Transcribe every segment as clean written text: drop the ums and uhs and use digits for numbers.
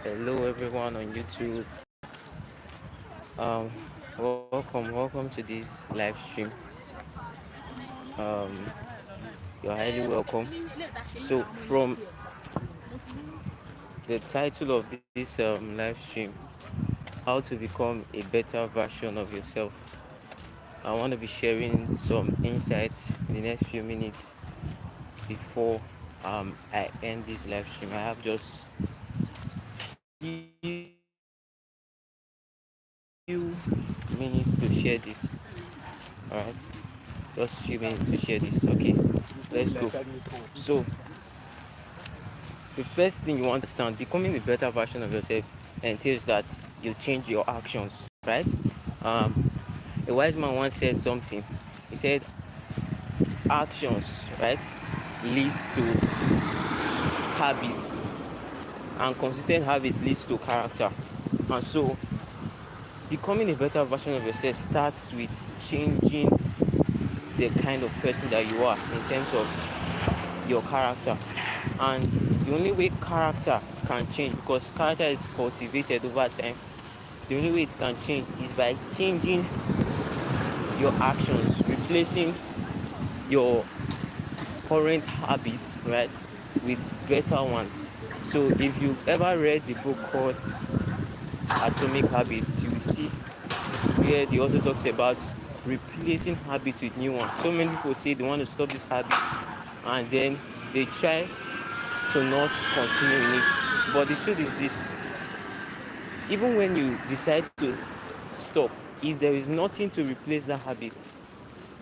Hello everyone on YouTube. Um, welcome to this live stream. Um, you're highly welcome. So, from the title of this live stream, how to become a better version of yourself. I want to be sharing some insights in the next few minutes before I end this live stream. I have just few minutes to share this. All right, just few minutes to share this. Okay, let's go. So the first thing you want to understand, becoming a better version of yourself entails that you change your actions, right? Um, a wise man once said something. He said, actions, right, leads to habits, and consistent habits leads to character. And so, becoming a better version of yourself starts with changing the kind of person that you are in terms of your character. And the only way character can change, because character is cultivated over time, the only way it can change is by changing your actions, replacing your current habits, right, with better ones. So if you've ever read the book called Atomic Habits, you will see where the author talks about replacing habits with new ones. So many people say they want to stop this habit and then they try to not continue in it. But the truth is this: even when you decide to stop, if there is nothing to replace that habit,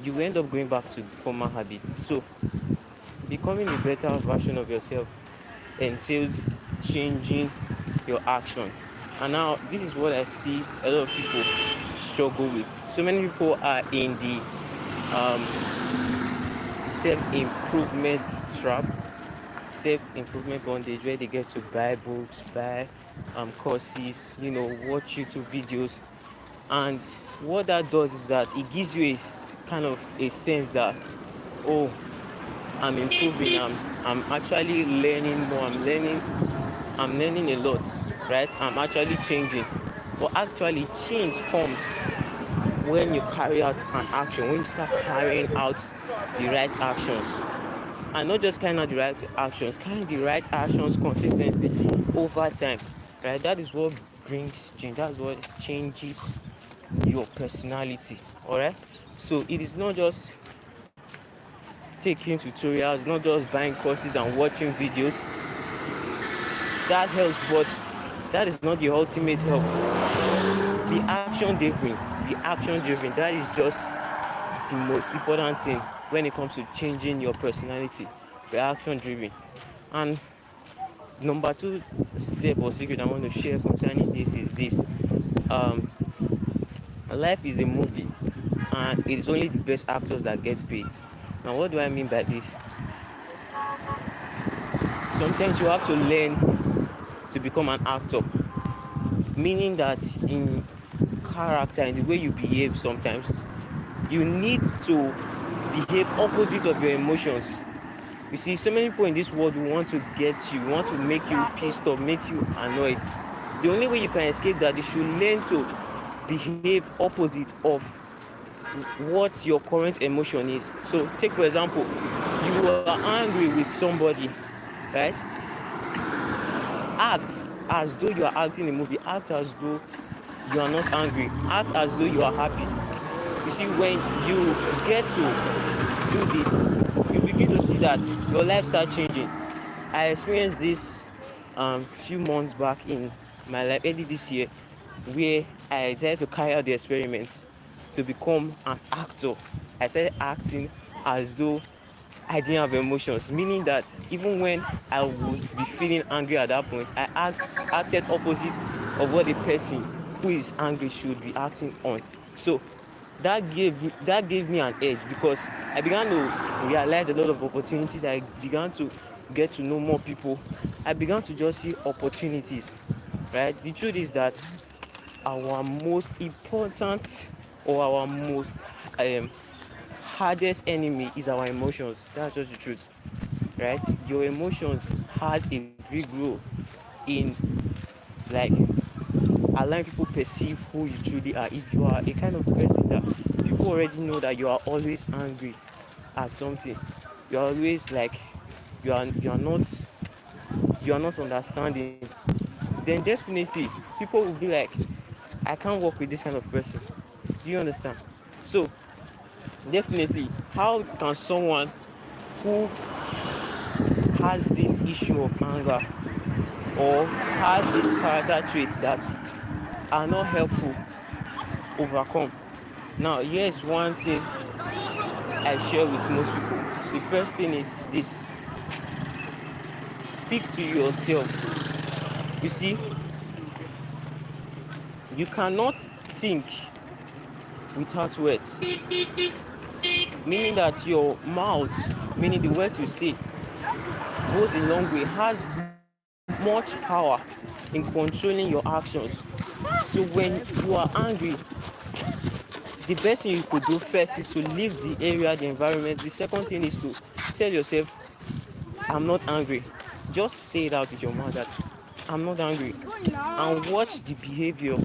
you end up going back to former habits. So becoming a better version of yourself entails changing your action. And now this is what I see a lot of people struggle with. So many people are in the self-improvement trap, self-improvement bondage, where they get to buy books, buy courses, watch YouTube videos. And what that does is that it gives you a kind of a sense that, oh, I'm improving, I'm actually learning more, I'm learning a lot, right? I'm actually changing. But actually change comes when you carry out an action, when you start carrying out the right actions. And not just carrying out the right actions, carrying the right actions consistently over time, right? That is what brings change. That's what changes your personality. All right. So it is not just taking tutorials, not just buying courses and watching videos. That helps, but that is not the ultimate help. The action driven, that is just the most important thing when it comes to changing your personality. The action driven. And number two step or secret I want to share concerning this is this: um life is a movie, and it is only the best actors that get paid. Now what do I mean by this? Sometimes you have to learn to become an actor, meaning that in character, in the way you behave, sometimes you need to behave opposite of your emotions. You see, so many people in this world want to get you, want to make you pissed off, make you annoyed. The only way you can escape that is you learn to behave opposite of what your current emotion is. So take for example, you are angry with somebody, right? Act as though you are acting a movie. Act as though you are not angry. Act as though you are happy. You see, when you get to do this, you begin to see that your life starts changing. I experienced this few months back in my life, early this year, where I decided to carry out the experiment to become an actor. I started acting as though I didn't have emotions, meaning that even when I would be feeling angry at that point, I acted opposite of what a person who is angry should be acting on. So that gave me an edge, because I began to realize a lot of opportunities. I began to get to know more people. I began to just see opportunities. Right? The truth is that our most important, or our most um, hardest enemy is our emotions. That's just the truth, right? Your emotions has a big role in like allowing people perceive who you truly are. If you are a kind of person that people already know that you are always angry at something, you are always like you are not understanding, then definitely people will be like, I can't work with this kind of person. Do you understand? So definitely, how can someone who has this issue of anger or has these character traits that are not helpful overcome? Now, here's one thing I share with most people. The first thing is this: speak to yourself. You see, you cannot think without words, meaning that your mouth, meaning the words you say, goes a long way, has much power in controlling your actions. So when you are angry, the best thing you could do first is to leave the area, the environment. The second thing is to tell yourself, I'm not angry. Just say it out with your mouth that I'm not angry. And watch the behavior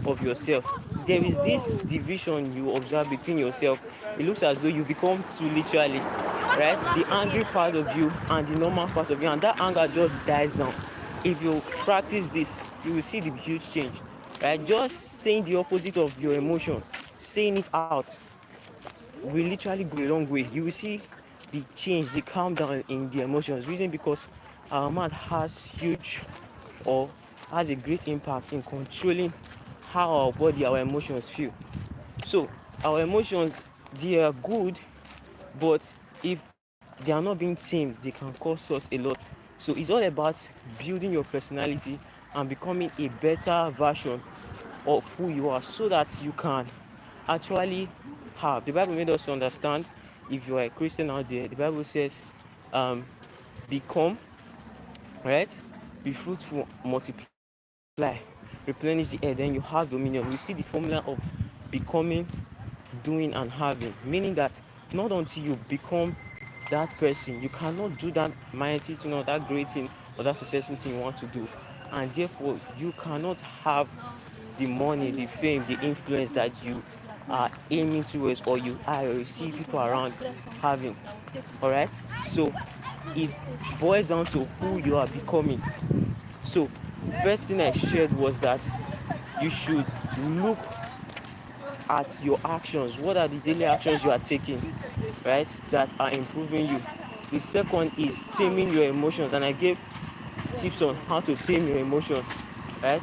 of yourself. There is this division you observe between yourself. It looks as though you become two literally, right? The angry part of you and the normal part of you, and that anger just dies down. If you practice this, you will see the huge change, right? Just saying the opposite of your emotion, saying it out, will literally go a long way. You will see the change, the calm down in the emotions. Reason because our mind has huge or has a great impact in controlling how our body, our emotions feel. So our emotions, they are good, but if they are not being tamed, they can cost us a lot. So it's all about building your personality and becoming a better version of who you are so that you can actually have. The Bible made us understand, if you are a Christian out there, the Bible says, become, right? Be fruitful, multiply, replenish the earth, then you have dominion. We see the formula of becoming, doing, and having, meaning that not until you become that person, you cannot do that mighty thing or that great thing or that successful thing you want to do, and therefore you cannot have the money, the fame, the influence that you are aiming towards, or you see people around having. All right, so it boils down to who you are becoming. So first thing I shared was that you should look at your actions. What are the daily actions you are taking, right, that are improving you? The second is taming your emotions, and I gave tips on how to tame your emotions, right?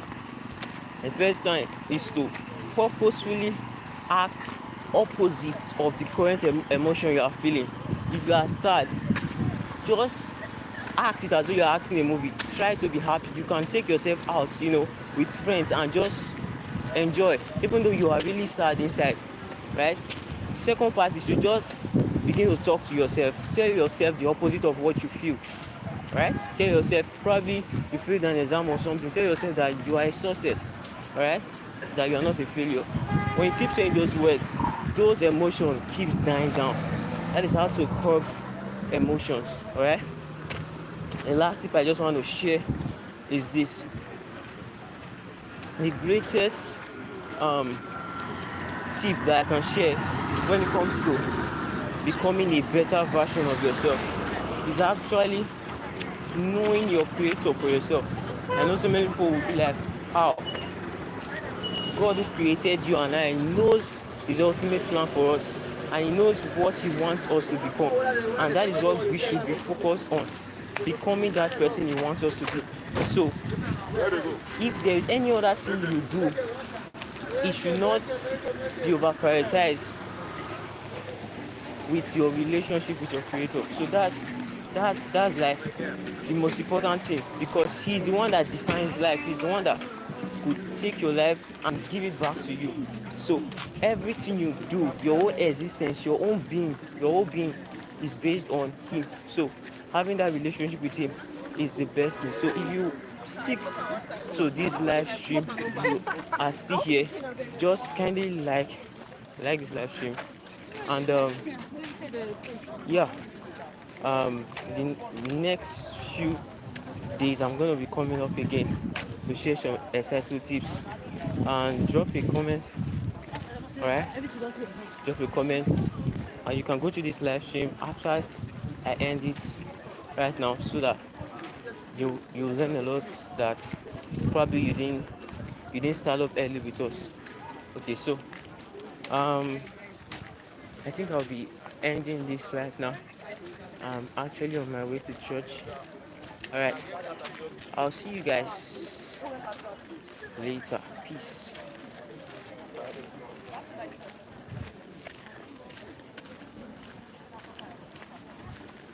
The first time is to purposefully act opposite of the current emotion you are feeling. If you are sad, just act it as though you are acting a movie. Try to be happy. You can take yourself out, with friends and just enjoy, even though you are really sad inside, right? Second part is to just begin to talk to yourself. Tell yourself the opposite of what you feel, right? Tell yourself, probably you failed an exam or something. Tell yourself that you are a success, all right? That you are not a failure. When you keep saying those words, those emotions keeps dying down. That is how to curb emotions, all right? And last tip I just want to share is this: the greatest tip that I can share when it comes to becoming a better version of yourself is actually knowing your creator for yourself. I know so many people will be like, how? God who created you and I knows his ultimate plan for us, and he knows what he wants us to become, and that is what we should be focused on, becoming that person he wants us to be. So if there is any other thing you do, it should not be over prioritized with your relationship with your creator. So that's like the most important thing, because he's the one that defines life. He's the one that could take your life and give it back to you. So everything you do, your whole existence, your whole being is based on him. So having that relationship with him is the best thing. So if you stick to this live stream, you are still here, just kindly like this live stream, and yeah, the next few days I'm going to be coming up again to share some essential tips. And drop a comment. All right, drop a comment, and you can go to this live stream after I end it right now, so that you learn a lot that probably you didn't start up early with us. Okay, so um I think I'll be ending this right now. I'm actually on my way to church. All right, I'll see you guys later. Peace.